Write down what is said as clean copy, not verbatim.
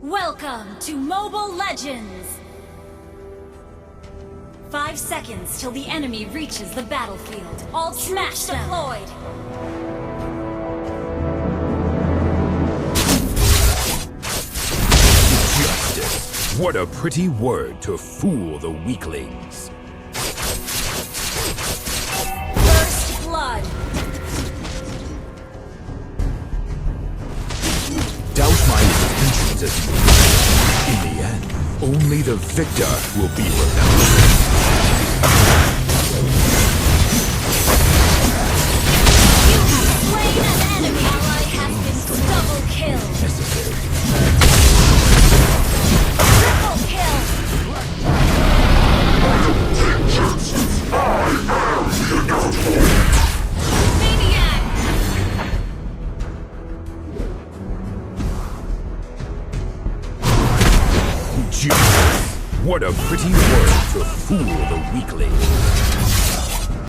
Welcome to Mobile Legends! 5 seconds till the enemy reaches the battlefield. All smash deployed! Justice. What a pretty word to fool the weaklings. First blood! Doubt my intentions as you will. In the end, only the victor will be remembered. You have slain an enemy! Ally has been double killed! Necessary. Triple kill! Maniac! Justice. What a pretty word to fool the weakling.